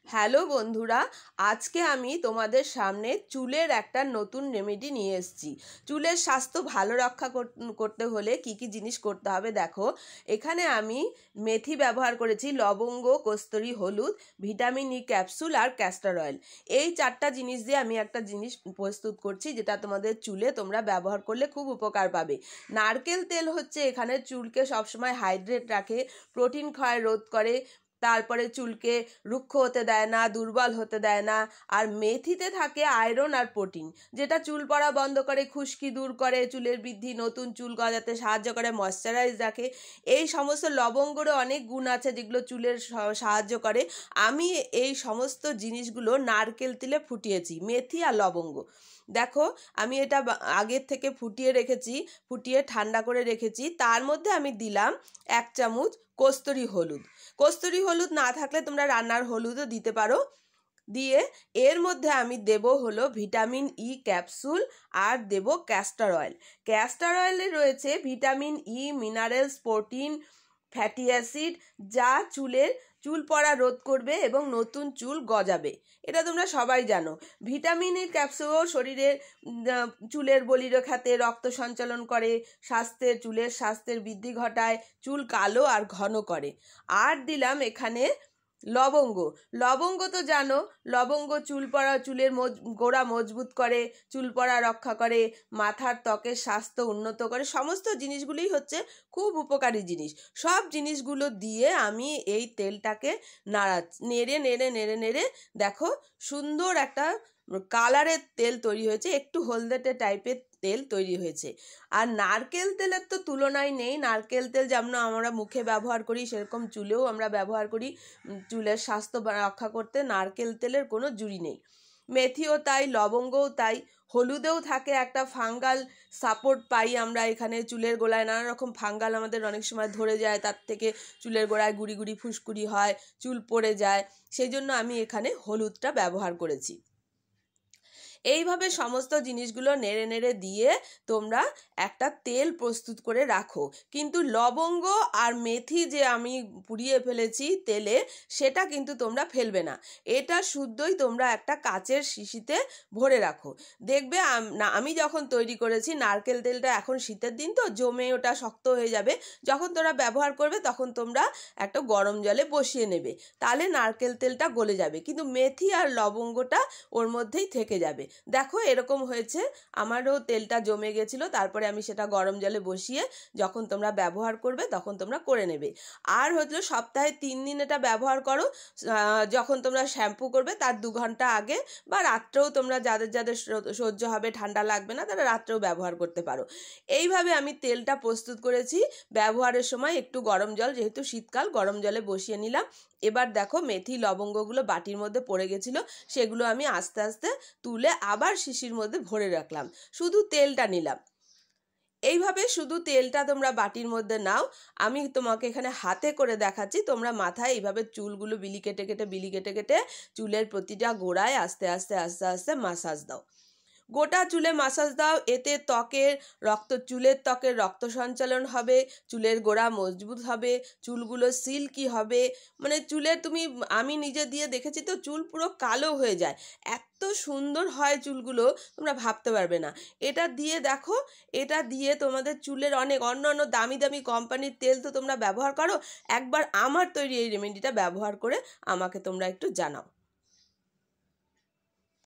Hello বন্ধুরা, আজকে আমি তোমাদের সামনে চুলের একটা নতুন রেমেডি নিয়ে এসেছি। চুলের স্বাস্থ্য ভালো রক্ষা করতে হলে কি কি জিনিস করতে হবে দেখো। এখানে আমি মেথি ব্যবহার করেছি, লবঙ্গ, কস্তুরী, হলুদ, ভিটামিন ই ক্যাপসুল আর ক্যাস্টর অয়েল। এই চারটা জিনিস দিয়ে আমি একটা জিনিস প্রস্তুত করছি, যেটা তোমাদের চুলে তোমরা ব্যবহার করলে খুব উপকার পাবে। নারকেল তেল হচ্ছে এখানে চুলকে সবসময় হাইড্রেট রাখে, প্রোটিন ক্ষয় রোধ করে, তারপরে চুলকে রুক্ষ হতে দেয় না, দুর্বল হতে দেয় না। আর মেথিতে থাকে আয়রন আর প্রোটিন, যেটা চুল পড়া বন্ধ করে, খুশকি দূর করে, চুলের বৃদ্ধি, নতুন চুল গজাতে সাহায্য করে, ময়শ্চারাইজ রাখে। এই সমস্ত লবঙ্গরও অনেক গুণ আছে যেগুলো চুলের সাহায্য করে। আমি এই সমস্ত জিনিসগুলো নারকেল তেলে ফুটিয়েছি, মেথি আর লবঙ্গ। দেখো, আমি এটা আগের থেকে ফুটিয়ে রেখেছি, ফুটিয়ে ঠান্ডা করে রেখেছি। তার মধ্যে আমি দিলাম 1 চামচ কস্তুরী হলুদ। কস্তুরী হলুদ না থাকলে তোমরা রান্নার হলুদও দিতে পারো। দিয়ে এর মধ্যে আমি দেব হলো ভিটামিন ই ক্যাপসুল আর দেব ক্যাস্টর অয়েল। ক্যাস্টর অয়েলে রয়েছে vitamin E, minerals, protein, fatty acid, যা চুল পড়া রোধ করবে এবং নতুন চুল গজাবে। এটা তোমরা সবাই জানো। ভিটামিন ই ক্যাপসুল শরীরের চুলের বলিরেখাতে রক্ত সঞ্চালন করে, চুলের স্বাস্থ্যের বৃদ্ধি ঘটায়, চুল কালো আর ঘন করে। আর দিলাম এখানে লবঙ্গ। লবঙ্গ তো জানো, লবঙ্গ চুলের গোড়া মজবুত করে, চুল পড়া রক্ষা করে, মাথার ত্বকের স্বাস্থ্য উন্নত করে। সমস্ত জিনিসগুলোই হচ্ছে খুব উপকারী জিনিস। সব জিনিসগুলো দিয়ে আমি এই তেলটাকে নেড়ে নেড়ে নেড়ে নেড়ে দেখো সুন্দর একটা কালারের তেল তৈরি হয়েছে, একটু হলদেটে টাইপের তেল তৈরি হয়েছে। আর নারকেল তেলের তো তুলনাই নেই। নারকেল তেল যেমন আমরা মুখে ব্যবহার করি, সেরকম চুলেও আমরা ব্যবহার করি। চুলের স্বাস্থ্য রক্ষা করতে নারকেল তেলের কোনো জুড়ি নেই। মেথিও তাই, লবঙ্গও তাই। হলুদেও থাকে একটা ফাঙ্গাল সাপোর্ট পাই আমরা এখানে। চুলের গোড়ায় নানা রকম ফাঙ্গাল আমাদের অনেক সময় ধরে যায়, তার থেকে চুলের গোড়ায় গুড়ি গুড়ি ফুসকুড়ি হয়, চুল পড়ে যায়। সেই জন্য আমি এখানে হলুদটা ব্যবহার করেছি। এইভাবে সমস্ত জিনিসগুলো নেড়ে নেড়ে দিয়ে তোমরা একটা তেল প্রস্তুত করে রাখো। কিন্তু লবঙ্গ আর মেথি যে আমি পুড়িয়ে ফেলেছি তেলে, সেটা কিন্তু তোমরা ফেলবে না। এটা শুদ্ধই তোমরা একটা কাচের শিশিতে ভরে রাখো। দেখবে আমি যখন তৈরি করেছি, নারকেল তেলটা এখন শীতের দিন তো জমে ওটা শক্ত হয়ে যাবে। যখন তোমরা ব্যবহার করবে তখন তোমরা একটা গরম জলে বসিয়ে নেবে, তাহলে নারকেল তেলটা গলে যাবে, কিন্তু মেথি আর লবঙ্গটা ওর মধ্যেই থেকে যাবে। দেখো এরকম হয়েছে, আমারও তেলটা জমে গেছিলো। তারপরে আমি সেটা গরম জলে বসিয়ে যখন তোমরা ব্যবহার করবে তখন তোমরা করে নেবে। আর হলো সপ্তাহে 3 দিন এটা ব্যবহার করো। যখন তোমরা শ্যাম্পু করবে তার 2 ঘন্টা আগে, বা রাত্রেও তোমরা যাদের যাদের সহ্য হবে, ঠান্ডা লাগবে না, তারা রাত্রেও ব্যবহার করতে পারো। এইভাবে আমি তেলটা প্রস্তুত করেছি। ব্যবহারের সময় একটু গরম জল, যেহেতু শীতকাল, গরম জলে বসিয়ে নিলাম। এবার দেখো মেথি লবঙ্গগুলো বাটির মধ্যে পড়ে গেছিলো, সেগুলো আমি আস্তে আস্তে তুলে আবার শিশির মধ্যে ভরে রাখলাম, শুধু তেলটা নিলাম। এইভাবে শুধু তেলটা তোমরা বাটির মধ্যে নাও। আমি তোমাকে এখানে হাতে করে দেখাচ্ছি। তোমরা মাথায় এইভাবে চুলগুলো বিলি কেটে কেটে চুলের প্রতিটা গোড়ায় আস্তে আস্তে আস্তে আস্তে মাসাজ দাও। গোটা চুলে মাসাজ দাও। এতে চুলের ত্বকের রক্ত সঞ্চালন হবে, চুলের গোড়া মজবুত হবে, চুলগুলো সিল্কি হবে। মানে আমি নিজে দিয়ে দেখেছি তো, চুল পুরো কালো হয়ে যায়, এত সুন্দর হয় চুলগুলো, তোমরা ভাবতে পারবে না। এটা দিয়ে দেখো, এটা দিয়ে তোমাদের চুলের অন্য দামি দামি কোম্পানির তেল তো তোমরা ব্যবহার করো, একবার আমার তৈরি এই রেমেডিটা ব্যবহার করে আমাকে তোমরা একটু জানাও।